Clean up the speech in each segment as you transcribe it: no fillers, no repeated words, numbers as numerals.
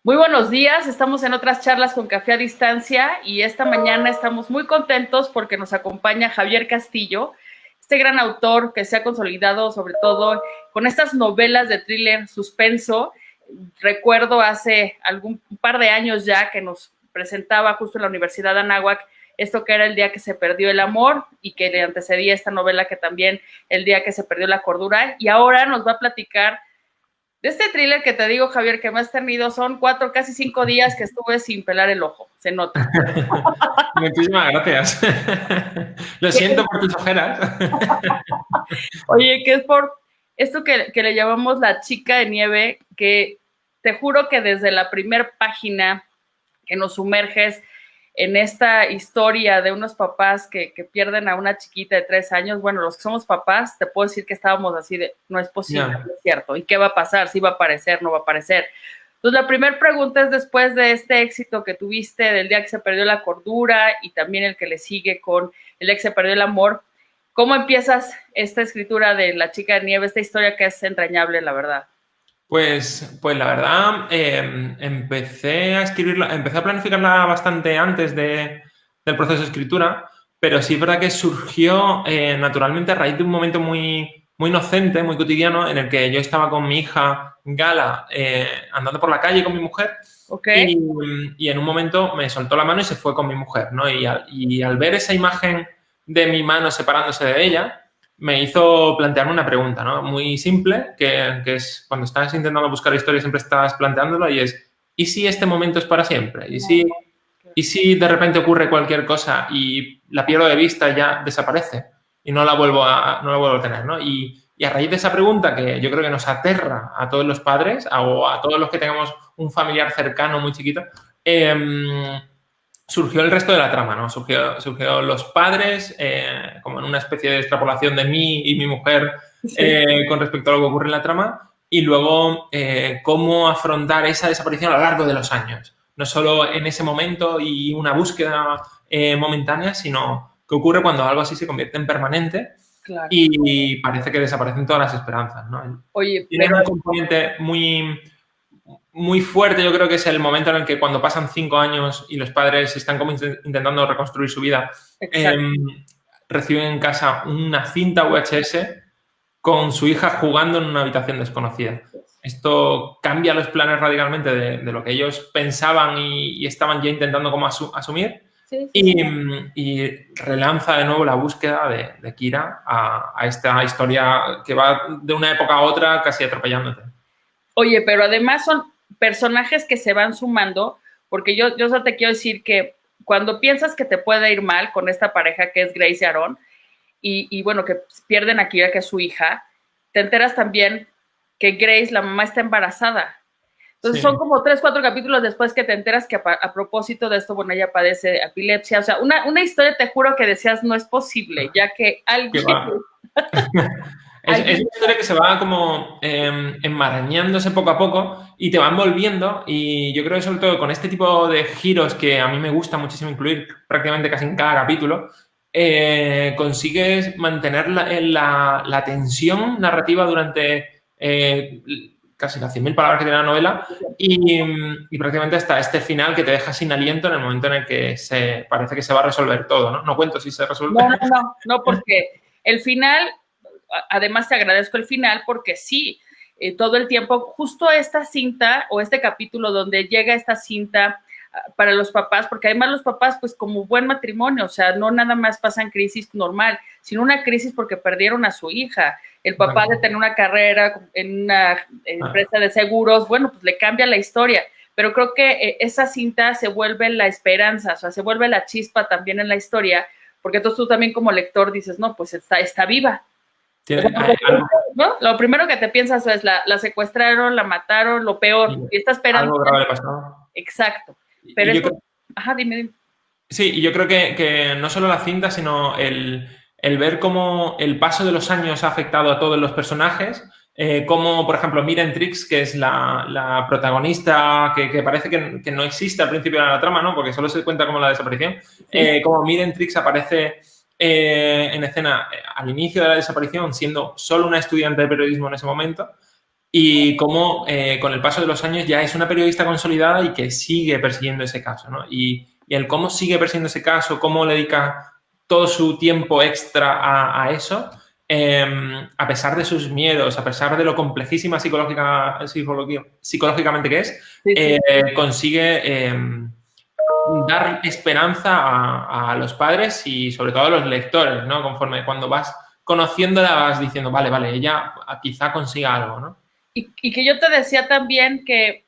Muy buenos días, estamos en otras charlas con Café a Distancia y esta mañana estamos muy contentos porque nos acompaña Javier Castillo, este gran autor que se ha consolidado sobre todo con estas novelas de thriller suspenso. Recuerdo hace un par de años ya que nos presentaba justo en la Universidad de Anáhuac esto que era El día que se perdió el amor y que le antecedía esta novela que también El día que se perdió la cordura, y ahora nos va a platicar de este thriller que te digo, Javier, que me has tenido, son 4, casi 5 días que estuve sin pelar el ojo, se nota. Muchísimas gracias. Lo siento por tus ojeras. Oye, que es por esto que le llamamos La chica de nieve, que te juro que desde la primer página que nos sumerges en esta historia de unos papás que pierden a una chiquita de 3 años, bueno, los que somos papás, te puedo decir que estábamos así de, no es posible, Ya. no es cierto, ¿y qué va a pasar? ¿Sí va a aparecer? ¿No va a aparecer? Entonces, la primera pregunta es, después de este éxito que tuviste del día que se perdió la cordura y también el que le sigue con El día que se perdió el amor, ¿cómo empiezas esta escritura de La chica de nieve, esta historia que es entrañable, la verdad? Pues la verdad, empecé a escribirla, empecé a planificarla bastante antes del proceso de escritura, pero sí es verdad que surgió naturalmente a raíz de un momento muy inocente, muy cotidiano, en el que yo estaba con mi hija Gala andando por la calle con mi mujer. ¿Ok? Y en un momento me soltó la mano y se fue con mi mujer, ¿no? Y al ver esa imagen de mi mano separándose de ella, me hizo plantearme una pregunta, ¿no? Muy simple, que es cuando estás intentando buscar historia siempre estás planteándolo, y es, ¿y si este momento es para siempre? ¿Y si de repente ocurre cualquier cosa y la pierdo de vista y ya desaparece y no la vuelvo a tener, ¿no? Y a raíz de esa pregunta, que yo creo que nos aterra a todos los padres o a todos los que tengamos un familiar cercano muy chiquito, surgió el resto de la trama, ¿no? Surgió los padres, como en una especie de extrapolación de mí y mi mujer con respecto a lo que ocurre en la trama, y luego cómo afrontar esa desaparición a lo largo de los años. No solo en ese momento y una búsqueda momentánea, sino qué ocurre cuando algo así se convierte en permanente Claro. y parece que desaparecen todas las esperanzas, ¿no? Oye, Tiene pero un componente muy fuerte, yo creo que es el momento en el que cuando pasan 5 años y los padres están como intentando reconstruir su vida, exacto. reciben en casa una cinta VHS con su hija jugando en una habitación desconocida. Esto cambia los planes radicalmente de lo que ellos pensaban y estaban ya intentando como asumir, Sí, sí, sí. y relanza de nuevo la búsqueda de Kira a esta historia que va de una época a otra casi atropellándote. Oye, pero además son personajes que se van sumando, porque yo solo te quiero decir que cuando piensas que te puede ir mal con esta pareja que es Grace y Aaron, y bueno, que pierden a Kira, que es su hija, te enteras también que Grace, la mamá, está embarazada. Entonces son Sí. como 3, 4 capítulos después que te enteras que a propósito de esto, bueno, ella padece epilepsia. O sea, una historia, te juro que decías, no es posible, ya que Que alguien, va. Es alguien, una historia que se va como enmarañándose poco a poco y te va envolviendo, y yo creo que sobre todo con este tipo de giros que a mí me gusta muchísimo incluir prácticamente casi en cada capítulo, consigues mantener la tensión narrativa durante casi las 100.000 palabras que tiene la novela, y prácticamente hasta este final que te deja sin aliento en el momento en el que parece que se va a resolver todo, ¿no? No cuento si se resuelve. no, porque el final, además te agradezco el final, porque sí, todo el tiempo, justo esta cinta o este capítulo donde llega esta cinta para los papás, porque además los papás, pues como buen matrimonio, o sea, no nada más pasan crisis normal, sino una crisis porque perdieron a su hija. El papá de tener una carrera en una empresa de seguros, bueno, pues le cambia la historia, pero creo que esa cinta se vuelve la esperanza, o sea, se vuelve la chispa también en la historia, porque entonces tú también como lector dices, no, pues está viva. O sea, Tiene, hay algo, ¿no? Lo primero que te piensas es, la secuestraron, la mataron, lo peor, y está esperando. algo grave le pasó. Exacto. Pero Y yo eso, creo, ajá, dime. sí, y yo creo que no solo la cinta, sino el ver cómo el paso de los años ha afectado a todos los personajes, como, por ejemplo, Miren Trix, que es la protagonista que parece que no existe al principio de la trama, ¿no? Porque solo se cuenta como la desaparición. Sí. Como Miren Trix aparece en escena al inicio de la desaparición, siendo solo una estudiante de periodismo en ese momento, y cómo con el paso de los años ya es una periodista consolidada y que sigue persiguiendo ese caso, ¿no? Y el cómo sigue persiguiendo ese caso, cómo le dedica todo su tiempo extra a eso, a pesar de sus miedos, a pesar de lo complejísima psicológicamente que es, Sí, sí. consigue dar esperanza a los padres y sobre todo a los lectores, ¿no? Conforme cuando vas conociéndola vas diciendo, vale, vale, ella quizá consiga algo, ¿no? Y que yo te decía también que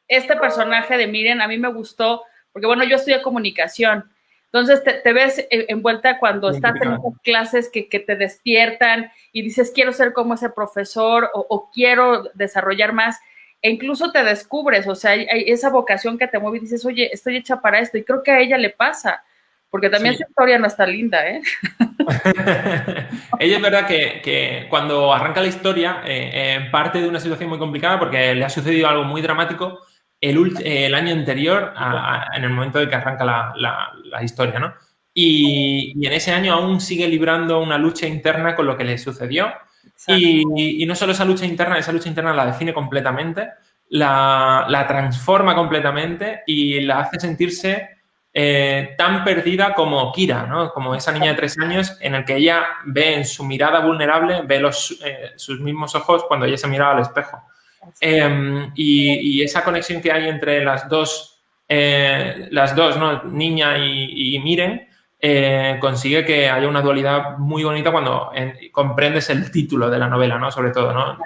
este personaje de Miren a mí me gustó, porque bueno, yo estudié comunicación, entonces te ves envuelta cuando estás en esas clases que te despiertan y dices, quiero ser como ese profesor o quiero desarrollar más, e incluso te descubres, o sea, hay esa vocación que te mueve y dices, oye, estoy hecha para esto, y creo que a ella le pasa, porque también Sí. su historia no está linda, ¿eh? Ella es verdad que cuando arranca la historia parte de una situación muy complicada porque le ha sucedido algo muy dramático el año anterior en el momento de que arranca la historia, ¿no? Y en ese año aún sigue librando una lucha interna con lo que le sucedió. Y no solo esa lucha interna la define completamente, la transforma completamente y la hace sentirse tan perdida como Kira, ¿no? Como esa niña de 3 años en el que ella ve en su mirada vulnerable, ve sus mismos ojos cuando ella se miraba al espejo. Y esa conexión que hay entre las dos, ¿no? Niña y Miren, consigue que haya una dualidad muy bonita cuando comprendes el título de la novela, ¿no? Sobre todo, ¿no?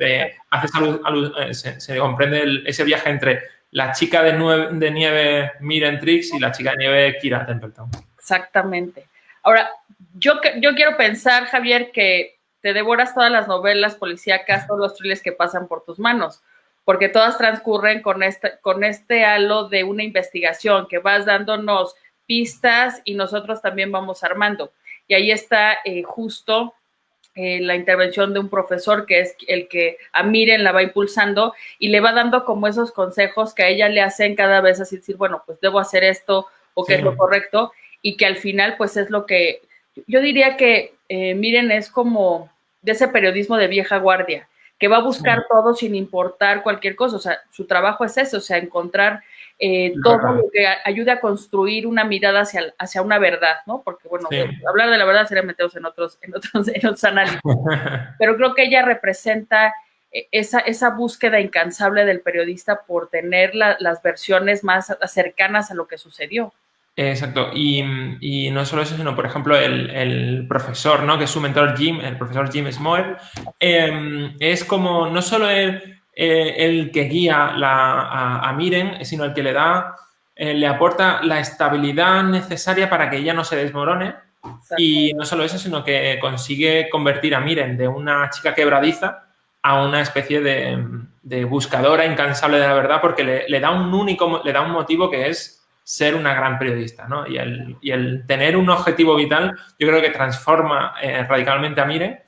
Se comprende ese viaje entre la chica de nieve Miren Trix y la chica de nieve Kira Templeton. Exactamente. Ahora, yo quiero pensar, Javier, que te devoras todas las novelas policíacas, todos los thrillers que pasan por tus manos, porque todas transcurren con este halo de una investigación que vas dándonos pistas y nosotros también vamos armando. Y ahí está justo la intervención de un profesor que es el que a Miren la va impulsando y le va dando como esos consejos que a ella le hacen cada vez así decir, bueno, pues debo hacer esto o qué es lo correcto y que al final pues es lo que yo diría que Miren es como de ese periodismo de vieja guardia que va a buscar todo sin importar cualquier cosa, o sea, su trabajo es eso, o sea, encontrar todo lo que ayude a construir una mirada hacia una verdad, ¿no? Porque, bueno, hablar de la verdad sería meternos en otros análisis. Pero creo que ella representa esa búsqueda incansable del periodista por tener las versiones más cercanas a lo que sucedió. Exacto. Y no solo eso, sino, por ejemplo, el profesor, ¿no? Que es su mentor Jim, el profesor Jim Smoyer, es como no solo el que guía a Miren, sino el que le aporta la estabilidad necesaria para que ella no se desmorone. Exacto. Y no solo eso, sino que consigue convertir a Miren de una chica quebradiza a una especie de buscadora incansable de la verdad porque le da un motivo que es ser una gran periodista, ¿no? Y el tener un objetivo vital, yo creo que transforma radicalmente a Miren.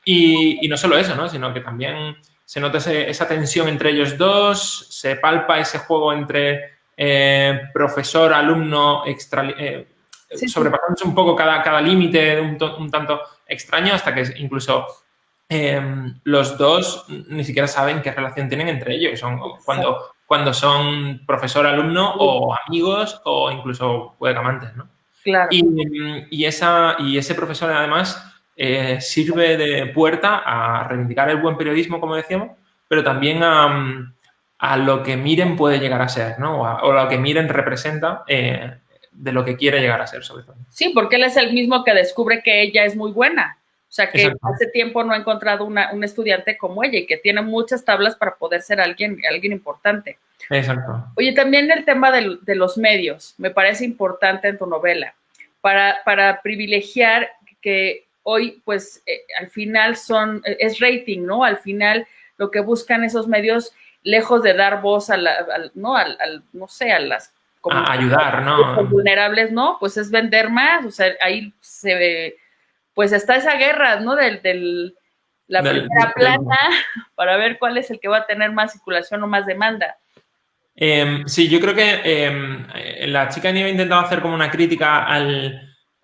Y no solo eso, ¿no? Sino que también se nota esa tensión entre ellos dos, se palpa ese juego entre profesor, alumno, sobrepasándose un poco cada límite un tanto extraño hasta que incluso los dos ni siquiera saben qué relación tienen entre ellos. Cuando son profesor-alumno o amigos o incluso amantes, ¿no? Claro. Y ese profesor, además, sirve de puerta a reivindicar el buen periodismo, como decíamos, pero también a lo que Miren puede llegar a ser, ¿no? O a lo que Miren representa de lo que quiere llegar a ser, sobre todo. Sí, porque él es el mismo que descubre que ella es muy buena. O sea, que exacto, hace tiempo no ha encontrado un estudiante como ella y que tiene muchas tablas para poder ser alguien importante. Exacto. Oye, también el tema de los medios me parece importante en tu novela para privilegiar que hoy, pues, al final es rating, ¿no? Al final lo que buscan esos medios, lejos de dar voz no sé, a las a ayudar, ¿no? Vulnerables, ¿no? Pues es vender más, o sea, ahí se ve, pues está esa guerra, ¿no? La primera plana para ver cuál es el que va a tener más circulación o más demanda. Sí, yo creo que la chica de nieve ha intentado hacer como una crítica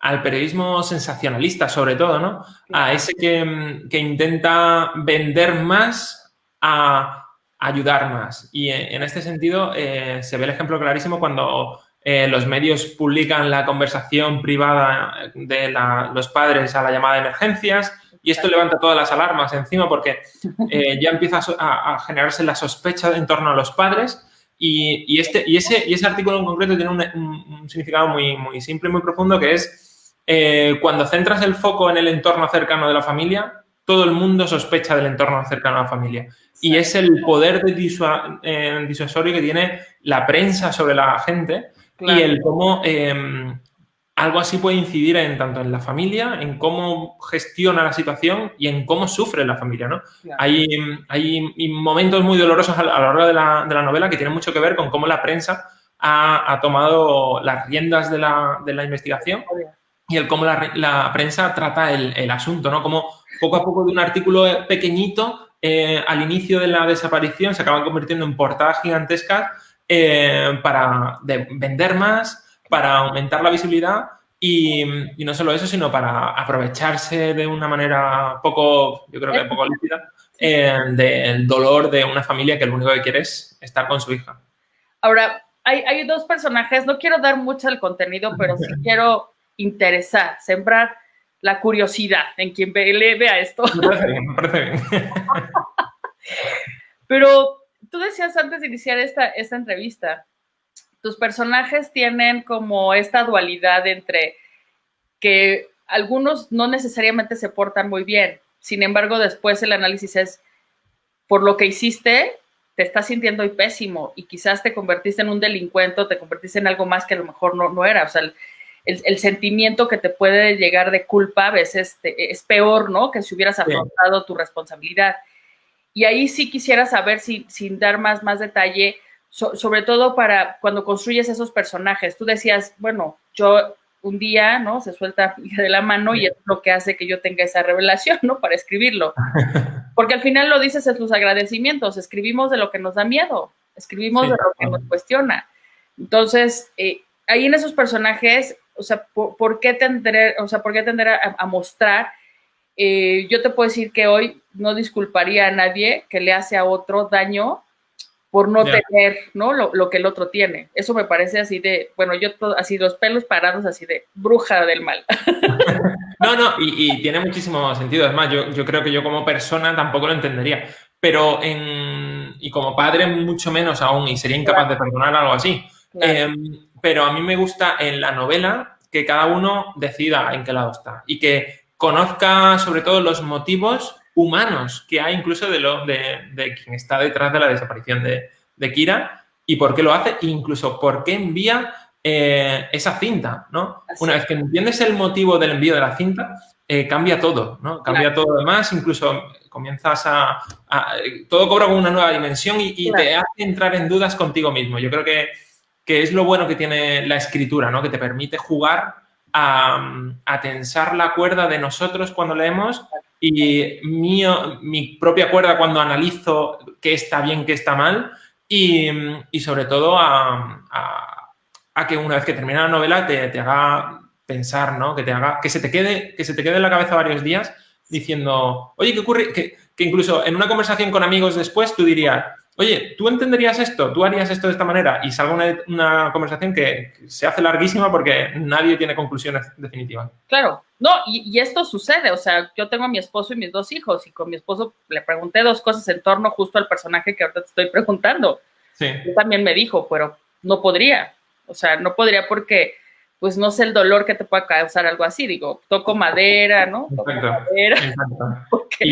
al periodismo sensacionalista, sobre todo, ¿no? A ese que intenta vender más a ayudar más. Y en este sentido se ve el ejemplo clarísimo cuando los medios publican la conversación privada de los padres a la llamada de emergencias y esto levanta todas las alarmas encima porque ya empieza a generarse la sospecha en torno a los padres y ese artículo en concreto tiene un significado muy, muy simple y muy profundo que es cuando centras el foco en el entorno cercano de la familia, todo el mundo sospecha del entorno cercano a la familia. Y es el poder disuasorio que tiene la prensa sobre la gente y el cómo algo así puede incidir tanto en la familia, en cómo gestiona la situación y en cómo sufre la familia, ¿no? Claro. Hay momentos muy dolorosos a lo largo de la novela que tienen mucho que ver con cómo la prensa ha tomado las riendas de la investigación y el cómo la prensa trata el asunto, ¿no? Como poco a poco de un artículo pequeñito al inicio de la desaparición se acaban convirtiendo en portadas gigantescas para vender más, para aumentar la visibilidad y no solo eso, sino para aprovecharse de una manera poco, yo creo que poco lícita, del dolor de una familia que lo único que quiere es estar con su hija. Ahora, hay dos personajes, no quiero dar mucho el contenido, pero sí quiero interesar, sembrar la curiosidad en quien vea esto. Me parece bien. Pero tú decías antes de iniciar esta entrevista, tus personajes tienen como esta dualidad entre que algunos no necesariamente se portan muy bien, sin embargo, después el análisis es, por lo que hiciste, te estás sintiendo hoy pésimo y quizás te convertiste en un delincuente, te convertiste en algo más que a lo mejor no era, o sea, el sentimiento que te puede llegar de culpa a veces es peor, ¿no? Que si hubieras afrontado tu responsabilidad. Y ahí sí quisiera saber, sin dar más detalle, sobre todo para cuando construyes esos personajes. Tú decías, bueno, yo un día, ¿no? Se suelta de la mano y es lo que hace que yo tenga esa revelación, ¿no? Para escribirlo. Porque al final lo dices en tus agradecimientos, escribimos de lo que nos da miedo, escribimos de lo que nos cuestiona. Entonces, ahí en esos personajes, o sea, ¿por qué tender a mostrar? Yo te puedo decir que hoy no disculparía a nadie que le hace a otro daño por no tener, ¿no? Lo que el otro tiene. Eso me parece así de, bueno, así los pelos parados, así de bruja del mal. No, y tiene muchísimo sentido. Es más, yo creo que yo como persona tampoco lo entendería. Pero y como padre mucho menos aún, y sería incapaz de perdonar algo así. Claro. Pero a mí me gusta en la novela que cada uno decida en qué lado está y que conozca sobre todo los motivos humanos que hay incluso de quien está detrás de la desaparición de Kira y por qué lo hace e incluso por qué envía esa cinta, ¿no? Así. Una vez que entiendes el motivo del envío de la cinta, cambia todo, ¿no? Cambia todo lo demás, incluso comienzas todo cobra como una nueva dimensión y te hace entrar en dudas contigo mismo. Yo creo que es lo bueno que tiene la escritura, ¿no? Que te permite jugar a tensar la cuerda de nosotros cuando leemos y mi propia cuerda cuando analizo qué está bien, qué está mal y sobre todo a que una vez que termina la novela te haga pensar, ¿no? Que se te quede en la cabeza varios días diciendo, oye, ¿qué ocurre? Que incluso en una conversación con amigos después tú dirías, oye, ¿tú entenderías esto? ¿Tú harías esto de esta manera? Y salga una conversación que se hace larguísima porque nadie tiene conclusiones definitivas. Claro, no, y esto sucede, o sea, yo tengo a mi esposo y mis 2 hijos, y con mi esposo le pregunté 2 cosas en torno justo al personaje que ahorita te estoy preguntando. Sí. Él también me dijo, pero no podría, o sea, no podría porque, pues, no sé el dolor que te pueda causar algo así, digo, toco madera, ¿no? Toco madera. Porque...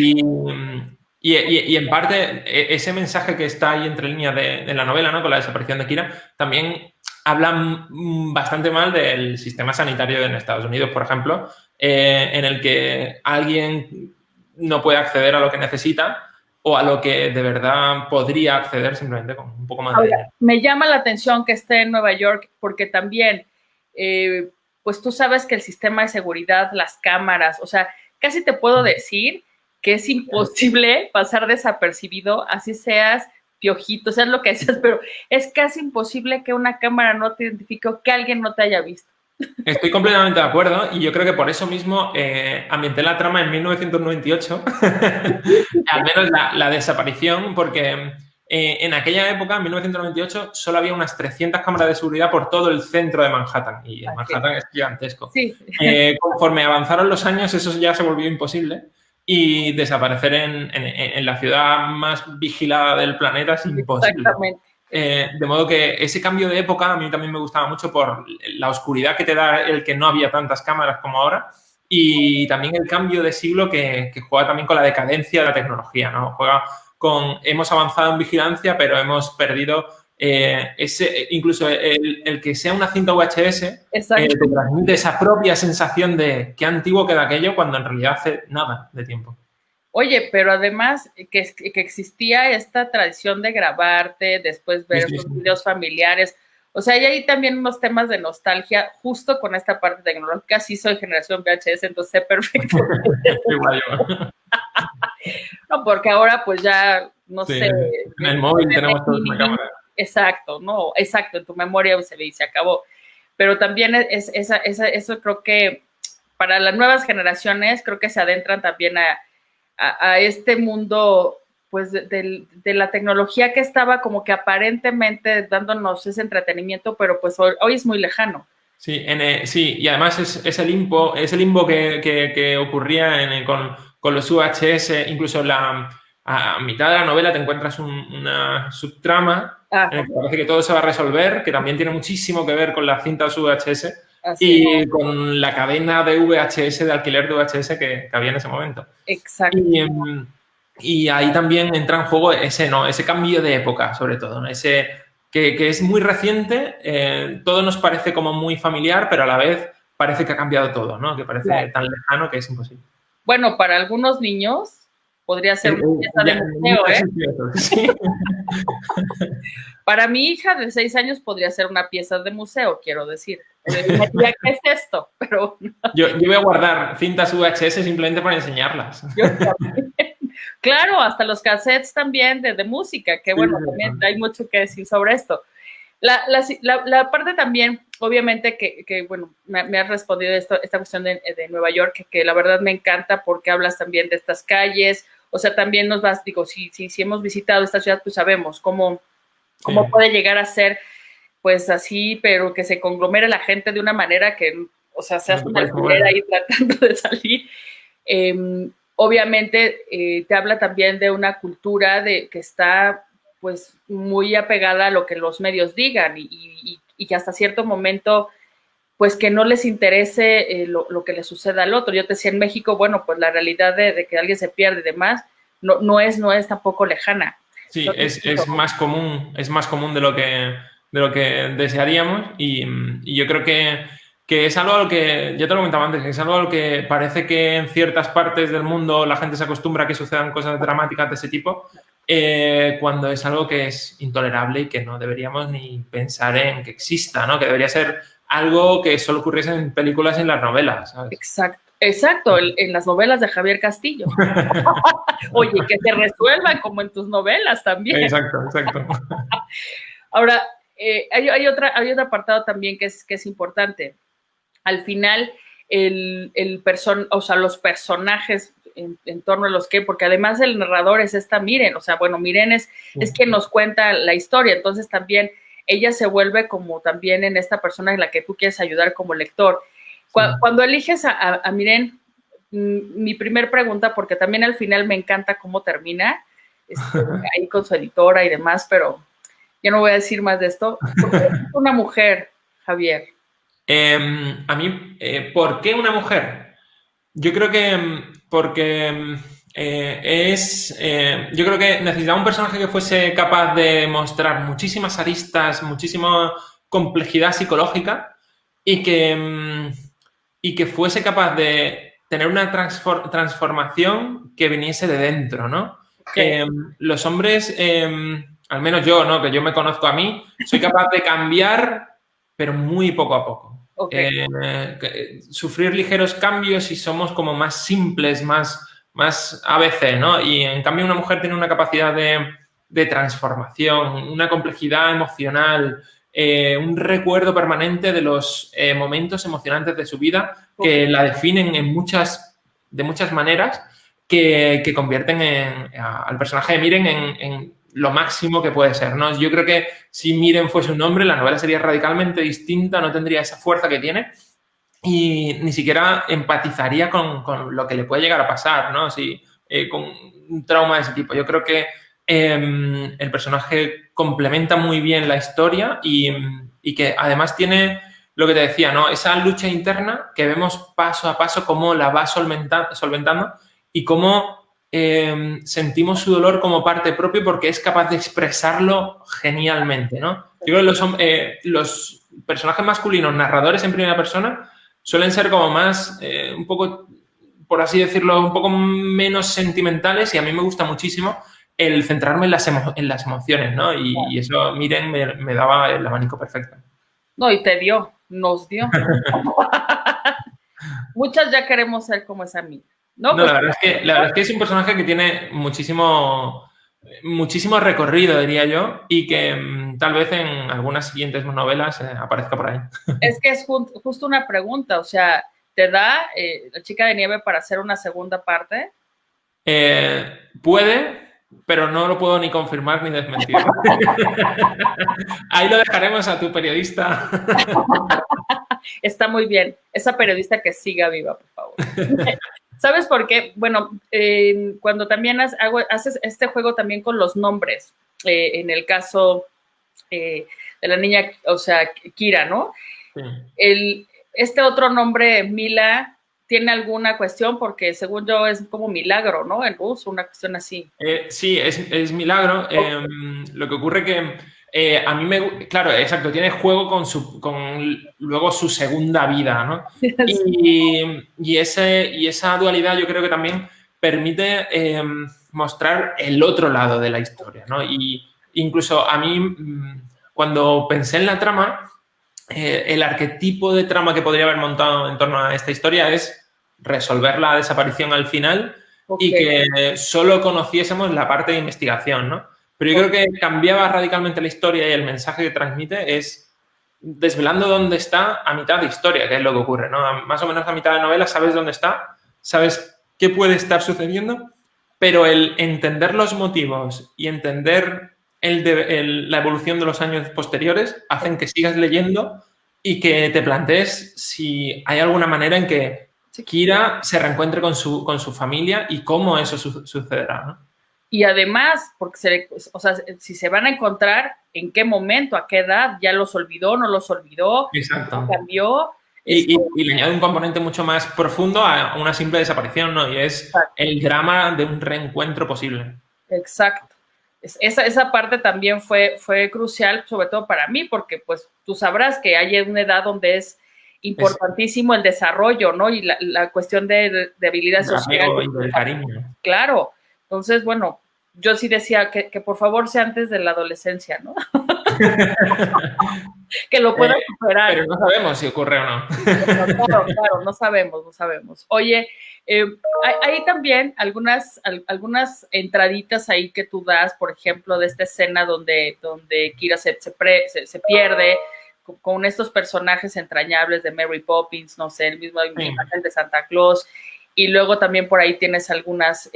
Y en parte, ese mensaje que está ahí entre líneas de la novela, ¿no? Con la desaparición de Kira, también habla bastante mal del sistema sanitario en Estados Unidos, por ejemplo, en el que alguien no puede acceder a lo que necesita o a lo que de verdad podría acceder simplemente con un poco más de dinero. Me llama la atención que esté en Nueva York porque también, pues tú sabes que el sistema de seguridad, las cámaras, o sea, casi te puedo decir que es imposible pasar desapercibido, así seas piojito, seas lo que seas, pero es casi imposible que una cámara no te identifique o que alguien no te haya visto. Estoy completamente de acuerdo y yo creo que por eso mismo ambienté la trama en 1998, al menos la desaparición, porque en aquella época, en 1998, solo había unas 300 cámaras de seguridad por todo el centro de Manhattan y Manhattan es gigantesco. Sí. Conforme avanzaron los años, eso ya se volvió imposible y desaparecer en la ciudad más vigilada del planeta es imposible. Exactamente. De modo que ese cambio de época a mí también me gustaba mucho por la oscuridad que te da el que no había tantas cámaras como ahora y también el cambio de siglo que juega también con la decadencia de la tecnología, ¿no? Juega con, hemos avanzado en vigilancia, pero hemos perdido incluso el que sea una cinta VHS te transmite esa propia sensación de qué antiguo queda aquello cuando en realidad hace nada de tiempo. Oye, pero además que existía esta tradición de grabarte, después ver sus videos familiares. O sea, hay ahí también unos temas de nostalgia, justo con esta parte tecnológica. Sí soy generación VHS, entonces sé perfecto. Igual yo. No, porque ahora pues ya, no sé. En el móvil tenemos todos una cámara. Exacto, no, exacto, en tu memoria se ve y se acabó. Pero también eso creo que para las nuevas generaciones creo que se adentran también a este mundo pues de la tecnología que estaba como que aparentemente dándonos ese entretenimiento, pero pues hoy es muy lejano. Sí, sí, y además es el limbo que ocurría con los VHS, incluso a mitad de la novela te encuentras una subtrama en la que parece que todo se va a resolver, que también tiene muchísimo que ver con las cintas VHS y con la cadena de VHS, de alquiler de VHS que había en ese momento. Exacto. Y ahí también entra en juego ese cambio de época, sobre todo, ¿no? Que es muy reciente, todo nos parece como muy familiar, pero a la vez parece que ha cambiado todo, ¿no? Que parece tan lejano que es imposible. Bueno, para algunos niños podría ser una pieza de museo, ¿eh? Sí. Para mi hija de 6 años podría ser una pieza de museo, quiero decir. ¿Qué es esto? Pero yo voy a guardar cintas VHS simplemente para enseñarlas. Yo también. Claro, hasta los cassettes también de música, que bueno, también hay mucho que decir sobre esto. La parte también, obviamente, que bueno, me has respondido esta cuestión de Nueva York, que la verdad me encanta porque hablas también de estas calles, o sea, también nos vas, digo, si hemos visitado esta ciudad, pues sabemos cómo puede llegar a ser, pues así, pero que se conglomere la gente de una manera que, o sea, se hace una alfiler ahí tratando de salir. Obviamente te habla también de una cultura que está pues muy apegada a lo que los medios digan y que hasta cierto momento pues que no les interese lo que le suceda al otro. Yo te decía en México, bueno, pues la realidad de que alguien se pierde y demás no es tampoco lejana. Sí, entonces, es más común de lo que desearíamos y yo creo que es algo a lo que, ya te lo comentaba antes, que es algo a lo que parece que en ciertas partes del mundo la gente se acostumbra a que sucedan cosas dramáticas de ese tipo, cuando es algo que es intolerable y que no deberíamos ni pensar en que exista, ¿no? Que debería ser algo que solo ocurriese en películas y en las novelas, ¿sabes? Exacto, en las novelas de Javier Castillo. Oye, que se resuelvan como en tus novelas también. Exacto. Ahora, hay otro apartado también que es importante. Al final, o sea, los personajes en torno a los que, porque además el narrador es Miren, o sea, bueno, Miren es quien nos cuenta la historia, entonces también ella se vuelve como también en esta persona en la que tú quieres ayudar como lector. Cuando eliges a Miren, mi primer pregunta, porque también al final me encanta cómo termina, ahí con su editora y demás, pero ya no voy a decir más de esto. ¿Por qué es una mujer, Javier? A mí, ¿por qué una mujer? Yo creo que porque yo creo que necesitaba un personaje que fuese capaz de mostrar muchísimas aristas, muchísima complejidad psicológica y que fuese capaz de tener una transformación que viniese de dentro, ¿no? Okay. Los hombres, al menos yo, ¿no? Que yo me conozco a mí, soy capaz de cambiar, pero muy poco a poco. Okay. Sufrir ligeros cambios y somos como más simples, más ABC, ¿no? Y en cambio una mujer tiene una capacidad de transformación, una complejidad emocional un recuerdo permanente de los momentos emocionantes de su vida que la definen de muchas maneras que convierten al personaje de Miren en lo máximo que puede ser, ¿no? Yo creo que si Miren fuese un hombre, la novela sería radicalmente distinta, no tendría esa fuerza que tiene y ni siquiera empatizaría con lo que le puede llegar a pasar, ¿no? Si, con un trauma de ese tipo. Yo creo que el personaje complementa muy bien la historia y que además tiene lo que te decía, ¿no? Esa lucha interna que vemos paso a paso cómo la va solventando y cómo sentimos su dolor como parte propia porque es capaz de expresarlo genialmente, ¿no? Yo creo que los personajes masculinos narradores en primera persona suelen ser como más, un poco, por así decirlo, un poco menos sentimentales y a mí me gusta muchísimo el centrarme en las emociones, ¿no? Y eso, Miren, me daba el abanico perfecto. No, y nos dio. Muchas ya queremos ser como esa amiga. No, No, pues, la verdad es que es un personaje que tiene muchísimo recorrido, diría yo, y que tal vez en algunas siguientes novelas aparezca por ahí. es que es justo una pregunta, o sea, ¿te da la chica de nieve para hacer una segunda parte? Puede, pero no lo puedo ni confirmar ni desmentir. Ahí lo dejaremos a tu periodista. Está muy bien. Esa periodista que siga viva, por favor. ¿Sabes por qué? Bueno, cuando también haces este juego también con los nombres, en el caso de la niña, o sea, Kira, ¿no? Sí. Este otro nombre, Mila, ¿tiene alguna cuestión? Porque según yo es como milagro, ¿no? En ruso, una cuestión así. Sí, es milagro. Lo que ocurre que a mí claro, exacto, tiene juego con luego su segunda vida, ¿no? Y esa dualidad yo creo que también permite mostrar el otro lado de la historia, ¿no? Y incluso a mí, cuando pensé en la trama, el arquetipo de trama que podría haber montado en torno a esta historia es resolver la desaparición al final y que solo conociésemos la parte de investigación, ¿no? Pero yo creo que cambiaba radicalmente la historia y el mensaje que transmite es desvelando dónde está a mitad de historia, que es lo que ocurre, ¿no? Más o menos a mitad de novela sabes dónde está, sabes qué puede estar sucediendo, pero el entender los motivos y entender la evolución de los años posteriores hacen que sigas leyendo y que te plantees si hay alguna manera en que Kira se reencuentre con su familia y cómo eso sucederá, ¿no? Y además, porque o sea, si se van a encontrar, ¿en qué momento, a qué edad? ¿Ya los olvidó, no los olvidó? Exacto. ¿Cambió? Y le añade un componente mucho más profundo a una simple desaparición, ¿no? Y es exacto, el drama de un reencuentro posible. Exacto. Esa parte también fue crucial, sobre todo para mí, porque pues tú sabrás que hay una edad donde es importantísimo el desarrollo, ¿no? Y la cuestión de habilidades sociales. Y del cariño. Claro. Entonces, bueno, yo sí decía que por favor sea antes de la adolescencia, ¿no? Que lo pueda superar. Pero no sabemos si ocurre o no. Claro, no sabemos. Oye, hay también algunas entraditas ahí que tú das, por ejemplo, de esta escena donde Kira se pierde con estos personajes entrañables de Mary Poppins, no sé, el mismo imagen de Santa Claus, y luego también por ahí tienes algunas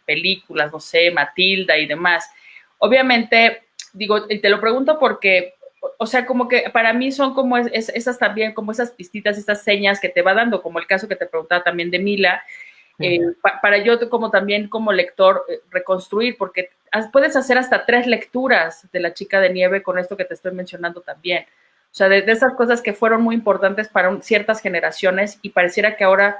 películas, no sé, Matilda y demás. Obviamente, digo, te lo pregunto porque, o sea, como que para mí son como esas también, como esas pistitas, esas señas que te va dando, como el caso que te preguntaba también de Mila, para yo como también como lector reconstruir, porque puedes hacer hasta 3 lecturas de La Chica de Nieve con esto que te estoy mencionando también. O sea, de esas cosas que fueron muy importantes para ciertas generaciones y pareciera que ahora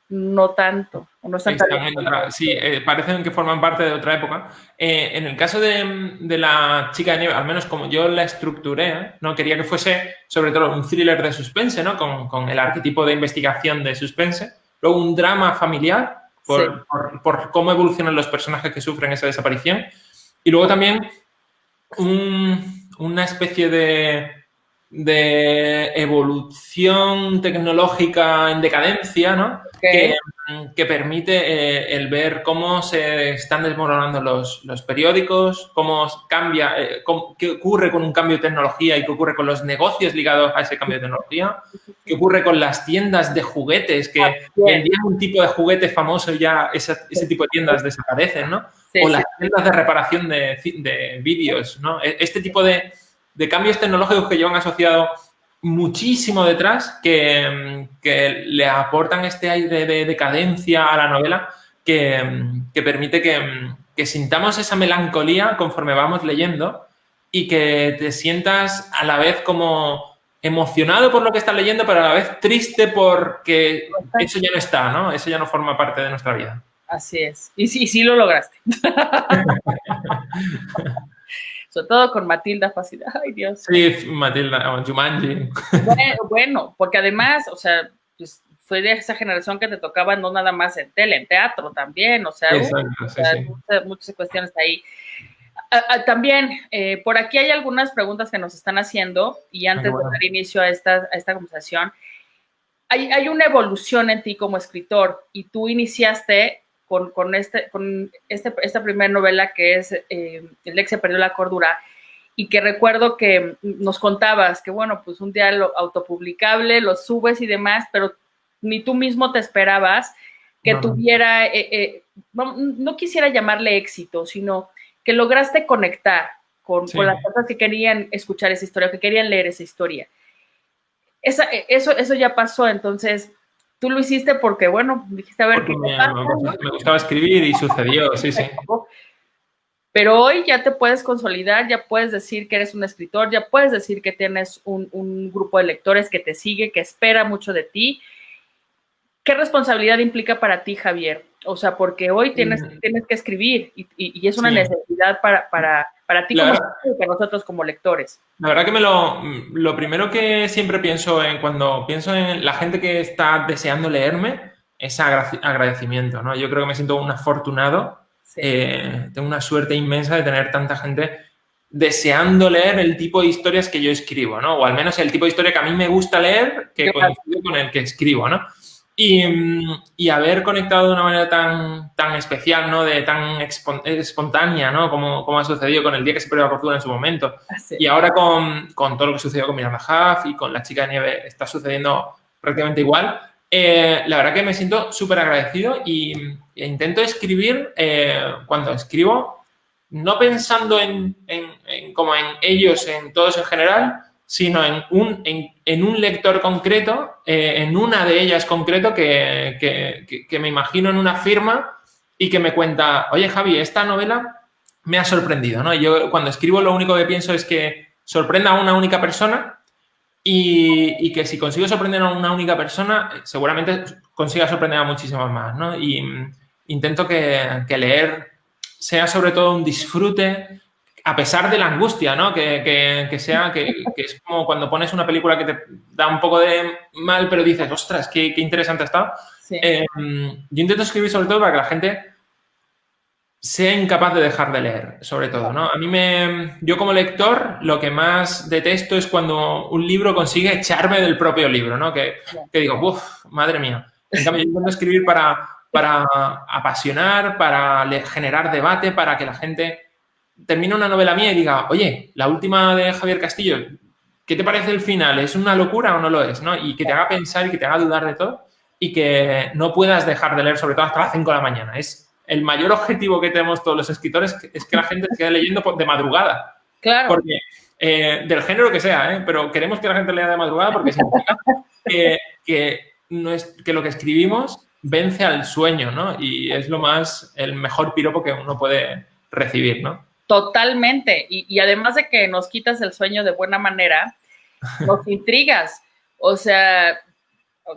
no tanto. No están tan sí, parecen que forman parte de otra época. En el caso de La Chica de Nieve, al menos como yo la estructuré, ¿no? Quería que fuese sobre todo un thriller de suspense, ¿no? Con el arquetipo de investigación de suspense. Luego un drama familiar por cómo evolucionan los personajes que sufren esa desaparición. Y luego también una especie de evolución tecnológica en decadencia, ¿no? que, que permite el ver cómo se están desmoronando los periódicos, cómo cambia, qué ocurre con un cambio de tecnología y qué ocurre con los negocios ligados a ese cambio de tecnología, qué ocurre con las tiendas de juguetes que vendían un tipo de juguete famoso y ya ese tipo de tiendas desaparecen, ¿no? Sí, o las tiendas de reparación de vídeos, ¿no? Este tipo de cambios tecnológicos que llevan asociado muchísimo detrás que le aportan este aire de decadencia a la novela que permite que sintamos esa melancolía conforme vamos leyendo y que te sientas a la vez como emocionado por lo que estás leyendo, pero a la vez triste porque eso ya no está, ¿no? Eso ya no forma parte de nuestra vida. Así es. Y sí lo lograste. Sobre todo con Matilda, fácil. Ay, Dios. Sí, Matilda, o Jumanji. Bueno, porque además, o sea, pues fue de esa generación que te tocaba no nada más en tele, en teatro también, o sea, Exacto, sí. muchas cuestiones ahí. También, por aquí hay algunas preguntas que nos están haciendo y antes de dar inicio a esta conversación, hay una evolución en ti como escritor y tú iniciaste con esta primera novela que es El ex se perdió la cordura y que recuerdo que nos contabas que, bueno, pues un día lo autopublicable, lo subes y demás, pero ni tú mismo te esperabas que tuviera, no quisiera llamarle éxito, sino que lograste conectar con las personas que querían escuchar esa historia, que querían leer esa historia. Eso ya pasó, entonces tú lo hiciste porque, bueno, dijiste a ver qué pasa, ¿no? Me gustaba escribir y sucedió, sí. Pero hoy ya te puedes consolidar, ya puedes decir que eres un escritor, ya puedes decir que tienes un grupo de lectores que te sigue, que espera mucho de ti. ¿Qué responsabilidad implica para ti, Javier? O sea, porque hoy tienes que escribir y es una necesidad para ti como escritor y para nosotros como lectores. La verdad que lo primero que siempre pienso cuando pienso en la gente que está deseando leerme es agradecimiento, ¿no? Yo creo que me siento un afortunado. Sí. Tengo una suerte inmensa de tener tanta gente deseando leer el tipo de historias que yo escribo, ¿no? O al menos el tipo de historia que a mí me gusta leer, que coincide con el que escribo, ¿no? Y haber conectado de una manera tan especial, ¿no? Tan espontánea, ¿no? Como ha sucedido con El día que se perdió la cordura en su momento. Sí. Y ahora con todo lo que sucedió con Miranda Huff y con La chica de nieve está sucediendo prácticamente igual. La verdad que me siento súper agradecido e intento escribir, cuando escribo, no pensando como en ellos, en todos en general, sino en un lector concreto, en una de ellas concreto que me imagino en una firma y que me cuenta, oye, Javi, esta novela me ha sorprendido, ¿no? Y yo cuando escribo lo único que pienso es que sorprenda a una única persona y que si consigo sorprender a una única persona, seguramente consiga sorprender a muchísimas más, ¿no? Y intento que leer sea sobre todo un disfrute, a pesar de la angustia, ¿no? Que es como cuando pones una película que te da un poco de mal, pero dices, ostras, qué interesante ha estado. Sí. Yo intento escribir sobre todo para que la gente sea incapaz de dejar de leer, sobre todo, ¿no? Yo como lector, lo que más detesto es cuando un libro consigue echarme del propio libro, ¿no? Que digo, uff, madre mía. En cambio, yo intento escribir para apasionar, para generar debate, para que la gente termine una novela mía y diga, oye, la última de Javier Castillo, ¿qué te parece el final? ¿Es una locura o no lo es? ¿No? Y que te haga pensar y que te haga dudar de todo y que no puedas dejar de leer, sobre todo hasta las 5 de la mañana. Es el mayor objetivo que tenemos todos los escritores, es que la gente se quede leyendo de madrugada. Claro. Porque, del género que sea, pero queremos que la gente lea de madrugada porque significa que lo que escribimos vence al sueño, ¿no? Y es el mejor piropo que uno puede recibir, ¿no? Totalmente. Y además de que nos quitas el sueño de buena manera, nos intrigas. O sea,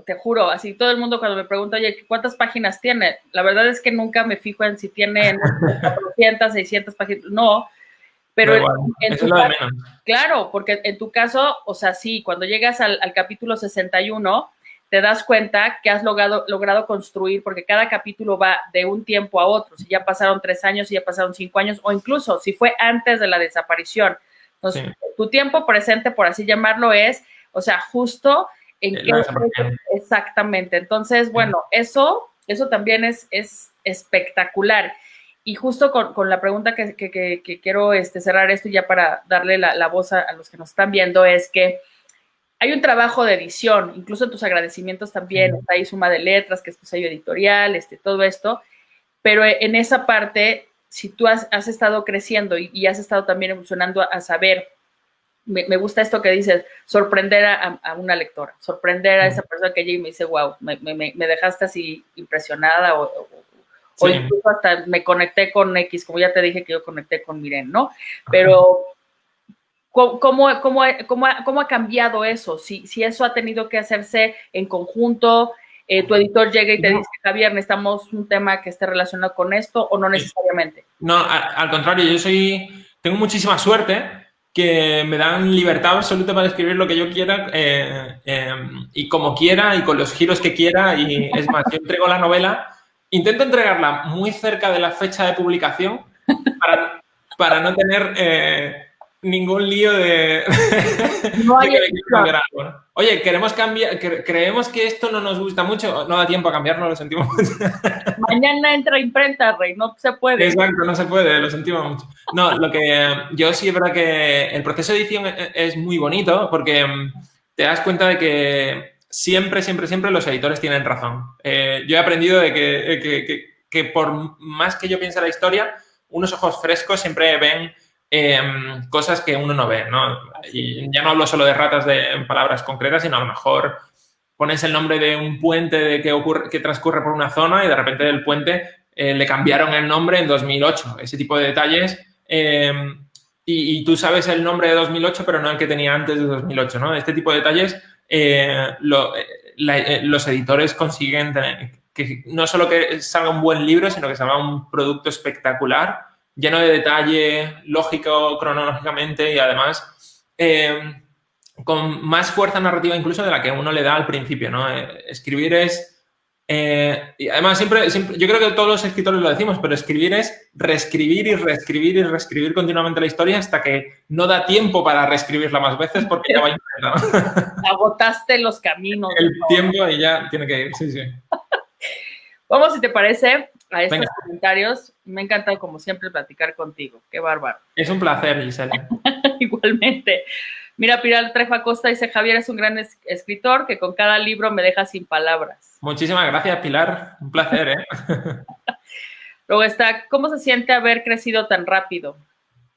te juro, así todo el mundo cuando me pregunta, oye, ¿cuántas páginas tiene? La verdad es que nunca me fijo en si tiene 400, 600 páginas. No, pero en tu caso, claro, porque en tu caso, o sea, sí, cuando llegas al capítulo 61, te das cuenta que has logrado construir, porque cada capítulo va de un tiempo a otro, si ya pasaron 3 años, si ya pasaron 5 años, o incluso si fue antes de la desaparición. Entonces, tu tiempo presente, por así llamarlo, es, o sea, justo en qué la desaparición. exactamente. Entonces, bueno, eso también es espectacular. Y justo con la pregunta que quiero cerrar esto ya para darle la voz a los que nos están viendo, es que hay un trabajo de edición, incluso en tus agradecimientos también, está ahí Suma de Letras, que es tu sello editorial, todo esto, pero en esa parte, si tú has estado creciendo y has estado también evolucionando a saber, me gusta esto que dices, sorprender a una lectora, sorprender a esa persona que llega y me dice, wow, me dejaste así impresionada o Sí. incluso hasta me conecté con X, como ya te dije que yo conecté con Miren, ¿no? Pero ¿cómo ha cambiado eso? Si eso ha tenido que hacerse en conjunto, tu editor llega y te dice, Javier, necesitamos un tema que esté relacionado con esto, o no necesariamente. No, al contrario, tengo muchísima suerte que me dan libertad absoluta para escribir lo que yo quiera y como quiera y con los giros que quiera. Y es más, yo entrego la novela, intento entregarla muy cerca de la fecha de publicación para no tener ningún lío de, No de hay que me quiero cambiar algo, ¿no? Oye, queremos cambiar, creemos que esto no nos gusta mucho, no da tiempo a cambiarlo, lo sentimos mucho. Mañana entra imprenta, Rey, no se puede. Exacto, no se puede, lo sentimos mucho. No, lo que yo sí es verdad que el proceso de edición es muy bonito porque te das cuenta de que siempre, siempre, siempre los editores tienen razón. Yo he aprendido de que por más que yo piense la historia, unos ojos frescos siempre ven cosas que uno no ve, ¿no? Y ya no hablo solo de ratas en palabras concretas, sino a lo mejor pones el nombre de un puente que transcurre por una zona y de repente el puente le cambiaron el nombre en 2008. Ese tipo de detalles. Y tú sabes el nombre de 2008, pero no el que tenía antes de 2008, ¿no? Este tipo de detalles los editores consiguen que no solo que salga un buen libro, sino que salga un producto espectacular, lleno de detalle, lógico, cronológicamente y además con más fuerza narrativa incluso de la que uno le da al principio, ¿no? Escribir es... y además siempre, yo creo que todos los escritores lo decimos, pero escribir es reescribir y reescribir y reescribir continuamente la historia hasta que no da tiempo para reescribirla más veces porque ya va incompleta, ¿no? Agotaste los caminos. El tiempo y ya tiene que ir, sí, sí. Vamos, si te parece, a estos Venga. comentarios. Me ha encantado, como siempre, platicar contigo. Qué bárbaro. Es un placer, Gisela. Igualmente. Mira, Pilar Trejo Acosta dice, Javier es un gran escritor que con cada libro me deja sin palabras. Muchísimas gracias, Pilar. Un placer, ¿eh? Luego está, ¿cómo se siente haber crecido tan rápido?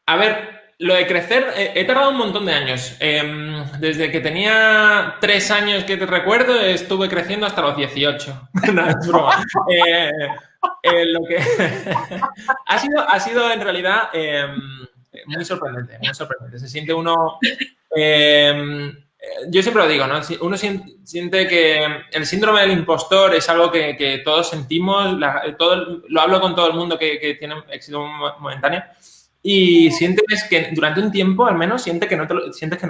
A ver, lo de crecer, he tardado un montón de años. Desde que tenía 3 años que te recuerdo, estuve creciendo hasta los 18. No, es broma. Lo que ha sido en realidad muy sorprendente, muy sorprendente. Se siente uno... yo siempre lo digo, ¿no? Uno siente que el síndrome del impostor es algo que todos sentimos, lo hablo con todo el mundo que tiene éxito momentáneo, y sientes que durante un tiempo, al menos, sientes que no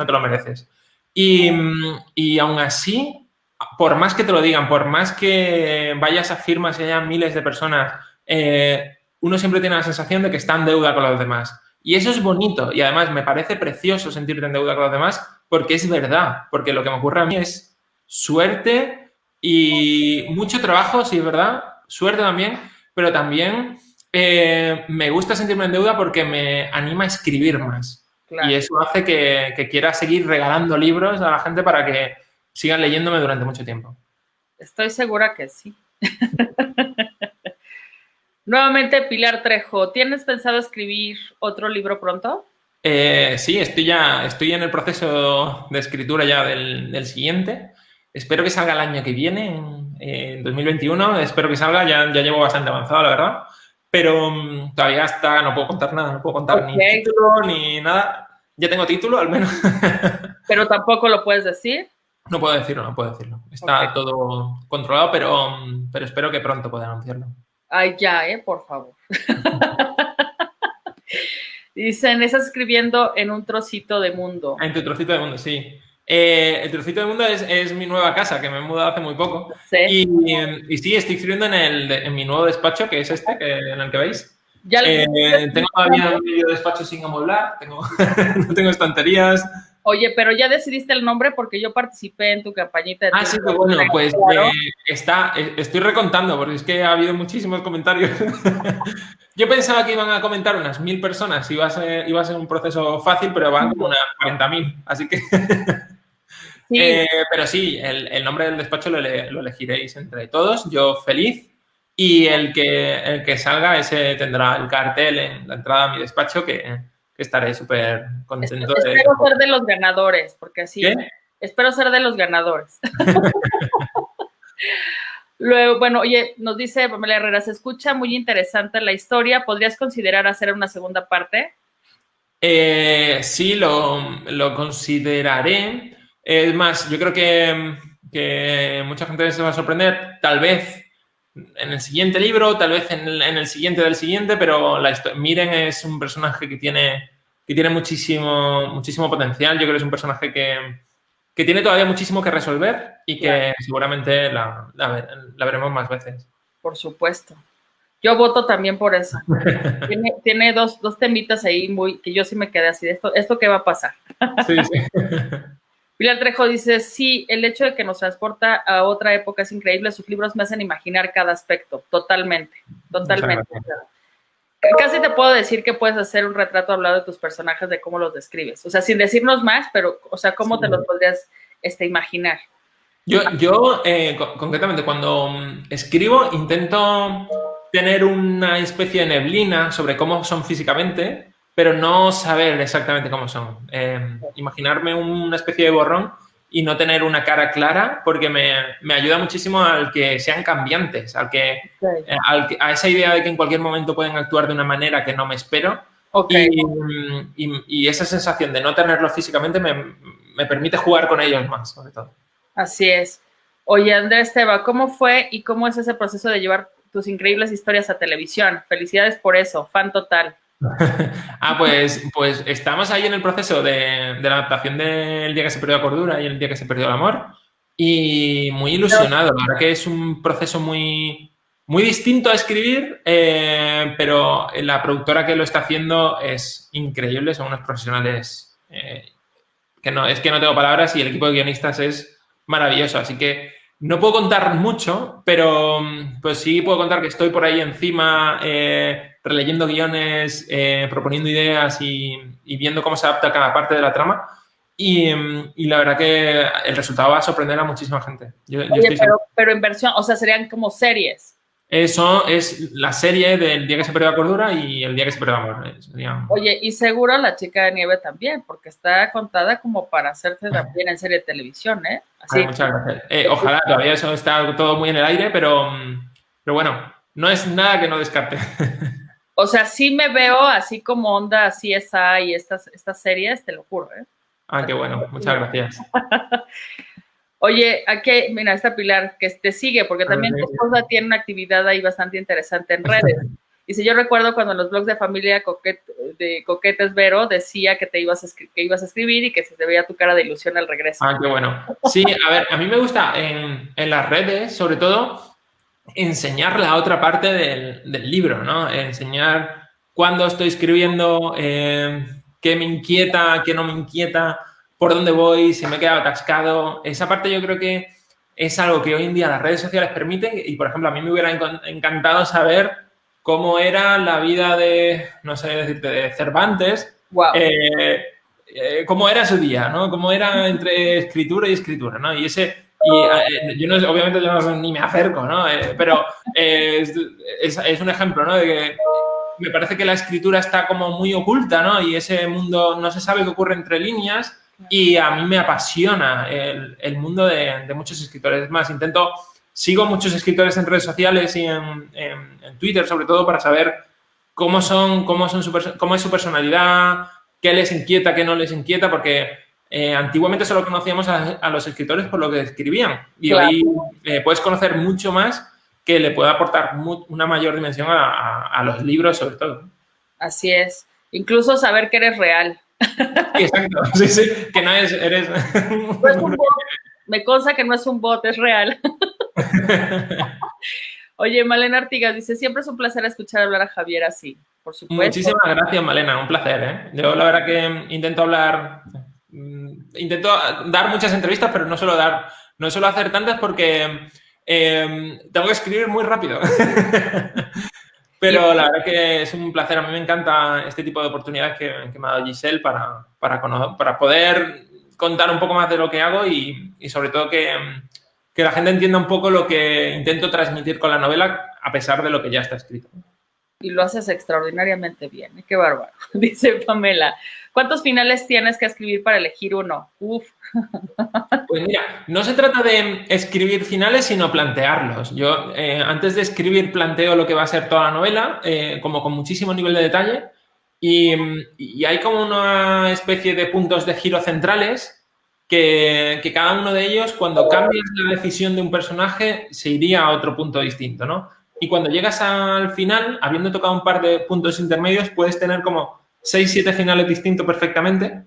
te lo mereces. Y aún así, por más que te lo digan, por más que vayas a firmas y haya miles de personas, uno siempre tiene la sensación de que está en deuda con los demás. Y eso es bonito. Y además me parece precioso sentirte en deuda con los demás porque es verdad. Porque lo que me ocurre a mí es suerte y mucho trabajo, sí, es verdad. Suerte también. Pero también me gusta sentirme en deuda porque me anima a escribir más. Claro. Y eso hace que quiera seguir regalando libros a la gente para que sigan leyéndome durante mucho tiempo. Estoy segura que sí. Nuevamente, Pilar Trejo, ¿tienes pensado escribir otro libro pronto? Sí, estoy en el proceso de escritura ya del siguiente. Espero que salga el año que viene, en 2021. Espero que salga, ya llevo bastante avanzado, la verdad. Pero todavía no puedo contar nada, no puedo contar ni título ni nada. Ya tengo título, al menos. ¿Pero tampoco lo puedes decir? No puedo decirlo. Está todo controlado, pero espero que pronto pueda anunciarlo. Ay, ya, por favor. Dicen, estás escribiendo en un trocito de mundo. En tu trocito de mundo, sí. El trocito de mundo es mi nueva casa, que me he mudado hace muy poco. Sí. Y sí, estoy escribiendo en mi nuevo despacho, que es en el que veis. ¿Ya tengo todavía un medio despacho sin amueblar, no tengo estanterías, Oye, pero ya decidiste el nombre porque yo participé en tu campañita de Ah, sí, que bueno, pues claro. estoy recontando porque es que ha habido muchísimos comentarios. Yo pensaba que iban a comentar unas 1000 personas, iba a ser un proceso fácil, pero van como unas 40.000, así que... Sí, pero sí, el nombre del despacho lo elegiréis entre todos, yo feliz, y el que salga, ese tendrá el cartel en la entrada a mi despacho, que estaré súper contento de que... espero ser de los ganadores, porque ¿Qué? así, espero ser de los ganadores. Luego, bueno, oye, nos dice Pamela Herrera, se escucha muy interesante la historia, ¿podrías considerar hacer una segunda parte? Sí, lo consideraré. Es más, yo creo que mucha gente se va a sorprender, tal vez en el siguiente libro, tal vez en el siguiente del siguiente, pero Miren es un personaje que tiene muchísimo, muchísimo potencial. Yo creo que es un personaje que tiene todavía muchísimo que resolver y Claro, que seguramente la veremos más veces. por supuesto. Yo voto también por eso. Tiene dos temitas ahí muy que yo sí me quedé así, ¿esto qué va a pasar? Sí, sí. Pilar Trejo dice, sí, el hecho de que nos transporta a otra época es increíble, sus libros me hacen imaginar cada aspecto, totalmente, Muchas totalmente. gracias. Casi te puedo decir que puedes hacer un retrato hablado de tus personajes, de cómo los describes, o sea, sin decirnos más, pero, o sea, cómo te los podrías imaginar. Concretamente, cuando escribo, intento tener una especie de neblina sobre cómo son físicamente, pero no saber exactamente cómo son. Imaginarme una especie de borrón y no tener una cara clara, porque me ayuda muchísimo al que sean cambiantes, Okay. a esa idea de que en cualquier momento pueden actuar de una manera que no me espero. Ok, Y esa sensación de no tenerlo físicamente me permite jugar con ellos más, sobre todo. así es. Oye, Andrés Teba, ¿cómo fue y cómo es ese proceso de llevar tus increíbles historias a televisión? Felicidades por eso, fan total. Pues estamos ahí en el proceso de la adaptación del día que se perdió la cordura y el día que se perdió el amor. Y muy ilusionado. La verdad que es un proceso muy, muy distinto a escribir, pero la productora que lo está haciendo es increíble. Son unos profesionales que no tengo palabras y el equipo de guionistas es maravilloso. Así que no puedo contar mucho, pero pues sí puedo contar que estoy por ahí encima releyendo guiones, proponiendo ideas y viendo cómo se adapta cada parte de la trama. Y la verdad que el resultado va a sorprender a muchísima gente. Yo Oye, estoy seguro. pero en versión, o sea, serían como series. Eso es la serie del día que se perdió la cordura y el día que se perdió el amor. Oye, y seguro la chica de nieve también, porque está contada como para hacerse también en serie de televisión, ¿eh? Ay, Así. muchas gracias. Ojalá, todavía eso está todo muy en el aire, pero bueno, no es nada que no descarte. O sea, sí me veo así como onda CSI y estas series, te lo juro, ¿eh? O Ah, sea, qué bueno, muchas gracias. oye, aquí, mira, esta Pilar que te sigue, porque A ver, también tu esposa tiene una actividad ahí bastante interesante en redes. Dice, yo recuerdo cuando en los blogs de familia de Coquetes Vero decía que que ibas a escribir y que se te veía tu cara de ilusión al regreso. Ah, qué bueno. Sí, a ver, a mí me gusta en las redes, sobre todo, enseñar la otra parte del libro, ¿no? Enseñar cuándo estoy escribiendo, qué me inquieta, qué no me inquieta, por dónde voy, si me he quedado atascado. Esa parte yo creo que es algo que hoy en día las redes sociales permiten y, por ejemplo, a mí me hubiera encantado saber cómo era la vida de, no sé decirte, de Cervantes, Wow. cómo era su día, ¿no? Cómo era entre escritura y escritura, ¿no? Yo no, obviamente yo ni me acerco, ¿no? Pero es un ejemplo, ¿no? De que me parece que la escritura está como muy oculta, ¿no? Y ese mundo no se sabe qué ocurre entre líneas y a mí me apasiona el mundo de muchos escritores. Es más, sigo muchos escritores en redes sociales y en Twitter, sobre todo, para saber cómo es su personalidad, qué les inquieta, qué no les inquieta, porque antiguamente solo conocíamos a los escritores por lo que escribían y Claro, hoy puedes conocer mucho más que le puede aportar una mayor dimensión a los libros, sobre todo. así es. Incluso saber que eres real. Sí, exacto. Sí, sí, que no eres... No es un bot. Me consta que no es un bot, es real. Oye, Malena Artigas dice, siempre es un placer escuchar hablar a Javier así, por supuesto. Muchísimas gracias, Malena, un placer, ¿eh? Yo la verdad que intento hablar intento dar muchas entrevistas, pero no suelo hacer tantas porque tengo que escribir muy rápido. Pero la verdad que es un placer. A mí me encanta este tipo de oportunidades que me ha dado Giselle para poder contar un poco más de lo que hago y sobre todo que la gente entienda un poco lo que intento transmitir con la novela a pesar de lo que ya está escrito. Y lo haces extraordinariamente bien. Qué bárbaro. Dice Pamela. ¿Cuántos finales tienes que escribir para elegir uno? Uf. Pues mira, no se trata de escribir finales, sino plantearlos. Yo, antes de escribir, planteo lo que va a ser toda la novela, como con muchísimo nivel de detalle, y hay como una especie de puntos de giro centrales que cada uno de ellos, cuando cambias la decisión de un personaje, se iría a otro punto distinto, ¿no? Y cuando llegas al final, habiendo tocado un par de puntos intermedios, puedes tener como 6, 7 finales distintos perfectamente,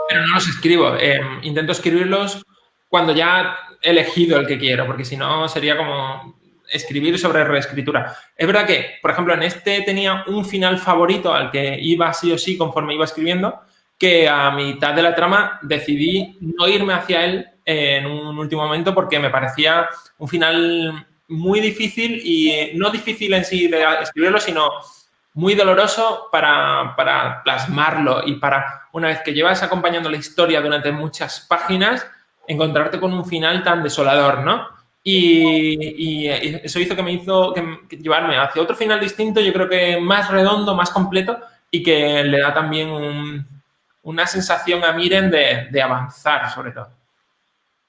pero no los escribo. Intento escribirlos cuando ya he elegido el que quiero, porque si no sería como escribir sobre reescritura. Es verdad que, por ejemplo, en este tenía un final favorito al que iba sí o sí conforme iba escribiendo, que a mitad de la trama decidí no irme hacia él en un último momento porque me parecía un final muy difícil y no difícil en sí de escribirlo, sino muy doloroso para plasmarlo y para, una vez que llevas acompañando la historia durante muchas páginas, encontrarte con un final tan desolador, ¿no? Y eso hizo que llevarme hacia otro final distinto, yo creo que más redondo, más completo y que le da también una sensación a Miren de avanzar, sobre todo.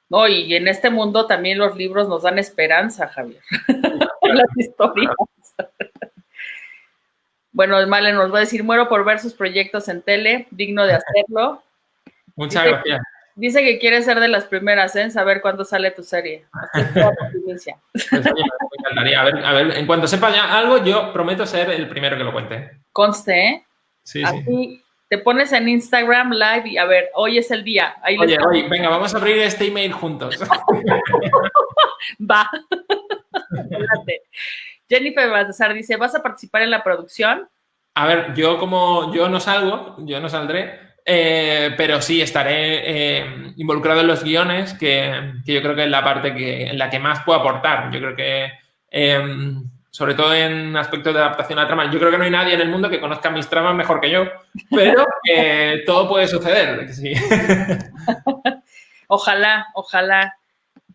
No, y en este mundo también los libros nos dan esperanza, Javier. Las historias. Bueno, Male nos va a decir, muero por ver sus proyectos en tele, digno de hacerlo. Muchas gracias. Dice que quiere ser de las primeras en saber cuándo sale tu serie. Pues, oye, me encantaría. A ver, en cuanto sepa ya algo, yo prometo ser el primero que lo cuente. Conste, ¿eh? Sí, así sí. te pones en Instagram Live y a ver, hoy es el día. Ahí oye, venga, vamos a abrir este email juntos. Va. Jennifer Baltasar dice, ¿vas a participar en la producción? A ver, yo no saldré, pero sí estaré involucrado en los guiones, que yo creo que es la parte en la que más puedo aportar. Yo creo que, sobre todo en aspectos de adaptación a tramas, yo creo que no hay nadie en el mundo que conozca mis tramas mejor que yo, pero todo puede suceder. Sí. Ojalá, ojalá.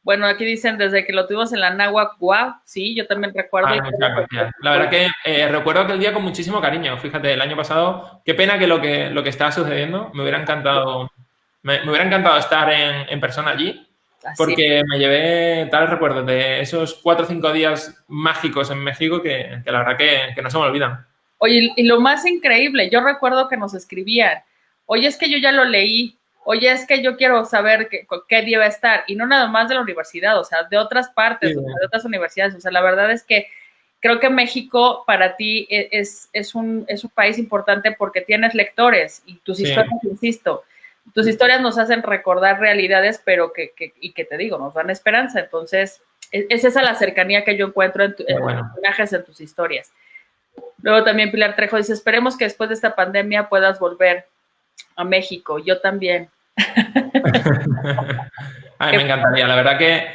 Bueno, aquí dicen desde que lo tuvimos en la náhuatl, wow, sí, yo también recuerdo. Muchas gracias. La verdad que recuerdo aquel día con muchísimo cariño. Fíjate, el año pasado, qué pena que lo que está sucediendo, me hubiera encantado estar en persona allí, porque me llevé tales recuerdos de esos 4 o 5 días mágicos en México que la verdad que no se me olvidan. Oye, y lo más increíble, yo recuerdo que nos escribían, oye, es que yo ya lo leí, oye, es que yo quiero saber qué día va a estar, y no nada más de la universidad, o sea, de otras partes, Sí. o sea, de otras universidades, o sea, la verdad es que creo que México para ti es un país importante porque tienes lectores, y tus historias, insisto, tus historias nos hacen recordar realidades, pero que te digo, nos dan esperanza, entonces, es esa la cercanía que yo encuentro en tus personajes, en tus historias. Luego también Pilar Trejo dice, esperemos que después de esta pandemia puedas volver a México. Yo también. A mí me encantaría. La verdad que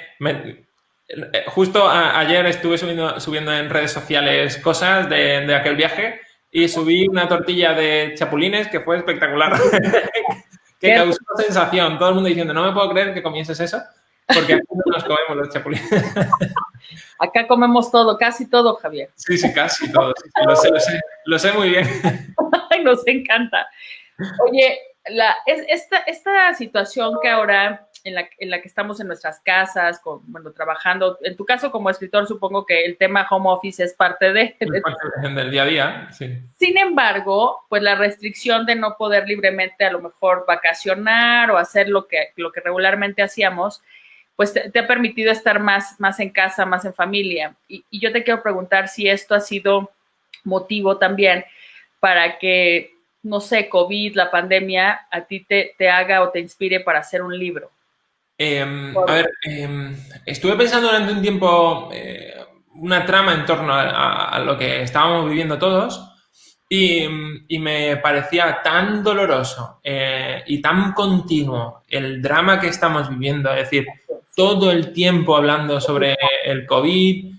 justo ayer estuve subiendo en redes sociales cosas de aquel viaje y subí una tortilla de chapulines que fue espectacular. Que causó sensación. Todo el mundo diciendo, no me puedo creer que comieses eso, porque aquí no nos comemos los chapulines. Acá comemos todo, casi todo, Javier. Sí, casi todo. Sí, lo sé muy bien. Nos encanta. Oye, esta situación que ahora en la que estamos en nuestras casas, trabajando, en tu caso como escritor, supongo que el tema home office es parte del día a día, sí. Sin embargo, pues la restricción de no poder libremente a lo mejor vacacionar o hacer lo que regularmente hacíamos, pues te ha permitido estar más en casa, más en familia. Y yo te quiero preguntar si esto ha sido motivo también para que, no sé, COVID, la pandemia, a ti te haga o te inspire para hacer un libro. A ver, estuve pensando durante un tiempo una trama en torno a lo que estábamos viviendo todos Y me parecía tan doloroso y tan continuo el drama que estamos viviendo, es decir, todo el tiempo hablando sobre el COVID,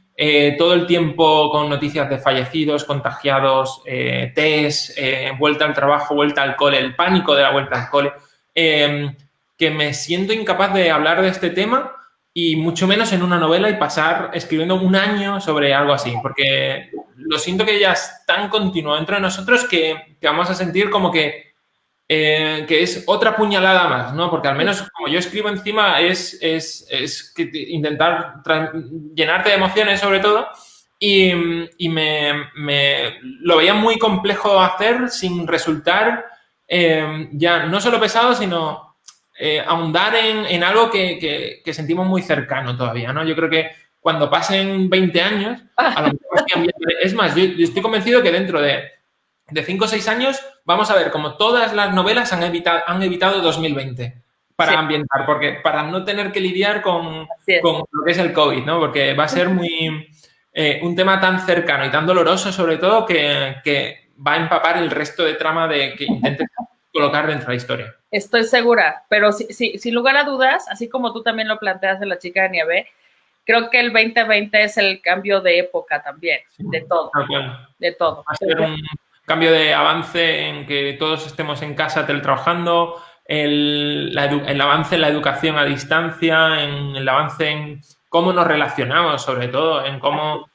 todo el tiempo con noticias de fallecidos, contagiados, test, vuelta al trabajo, vuelta al cole, el pánico de la vuelta al cole, que me siento incapaz de hablar de este tema y mucho menos en una novela y pasar escribiendo un año sobre algo así, porque lo siento que ya es tan continuo dentro de nosotros que vamos a sentir como que es otra puñalada más, ¿no? Porque al menos como yo escribo encima es que intentar llenarte de emociones sobre todo y me lo veía muy complejo hacer sin resultar ya no solo pesado, sino ahondar en algo que sentimos muy cercano todavía, ¿no? Yo creo que cuando pasen 20 años, a lo mejor es más, yo estoy convencido que dentro de 5 o 6 años vamos a ver como todas las novelas han evitado 2020 para ambientar, porque para no tener que lidiar con lo que es el COVID, ¿no? Porque va a ser muy un tema tan cercano y tan doloroso, sobre todo, que va a empapar el resto de trama de que intentes colocar dentro de la historia. Estoy segura, pero sin lugar a dudas, así como tú también lo planteas en La chica de nieve, creo que el 2020 es el cambio de época también, de todo, de todo. Va a ser un cambio de avance en que todos estemos en casa teletrabajando, el avance en la educación a distancia, en el avance en cómo nos relacionamos, sobre todo, en cómo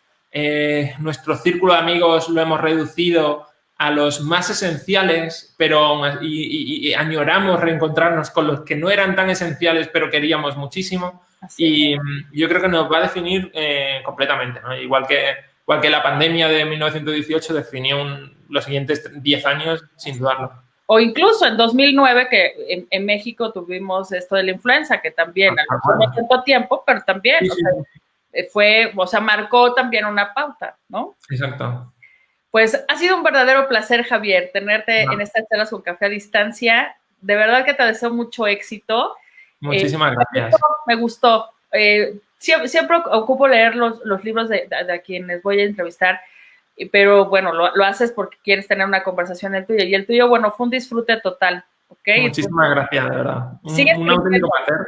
nuestro círculo de amigos lo hemos reducido a los más esenciales, pero y añoramos reencontrarnos con los que no eran tan esenciales, pero queríamos muchísimo. Y yo creo que nos va a definir completamente, ¿no? Igual que la pandemia de 1918 definió los siguientes 10 años, sin dudarlo. O incluso en 2009, que en México tuvimos esto de la influenza, que también, no tanto tiempo, pero también, marcó también una pauta, ¿no? Exacto. Pues ha sido un verdadero placer, Javier, tenerte en estas charlas con Café a Distancia. De verdad que te deseo mucho éxito. Muchísimas gracias. Me gustó. Siempre ocupo leer los libros de quienes voy a entrevistar, pero bueno, lo haces porque quieres tener una conversación el tuyo. Y el tuyo, bueno, fue un disfrute total. ¿Okay? Muchísimas gracias, de verdad. Un auténtico placer.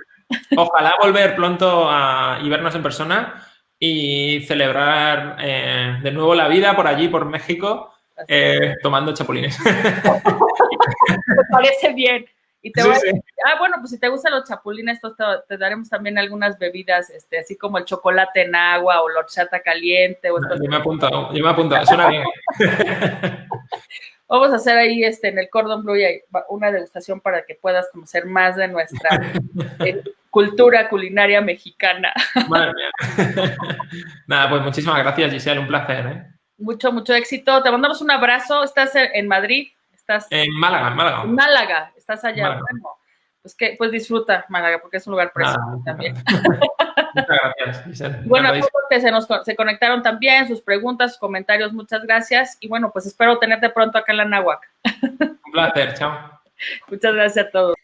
Ojalá volver pronto y vernos en persona y celebrar de nuevo la vida por allí, por México, tomando chapulines. Me parece bien. Y te voy a decir, bueno, pues si te gustan los chapulines, te daremos también algunas bebidas, así como el chocolate en agua o la horchata caliente. O yo me he apuntado, suena bien. Vamos a hacer ahí en el Cordon Bleu una degustación para que puedas conocer más de nuestra cultura culinaria mexicana. Madre mía. Nada, pues muchísimas gracias, Giselle, un placer. Mucho, mucho éxito. Te mandamos un abrazo. ¿Estás en Madrid? ¿Estás en Málaga? En Málaga, estás allá. Málaga. Bueno, pues disfruta Málaga, porque es un lugar precioso también. Muchas gracias, Giselle. Bueno, a todos que se conectaron también, sus preguntas, sus comentarios, muchas gracias. Y bueno, pues espero tenerte pronto acá en la Náhuac. Un placer, chao. Muchas gracias a todos.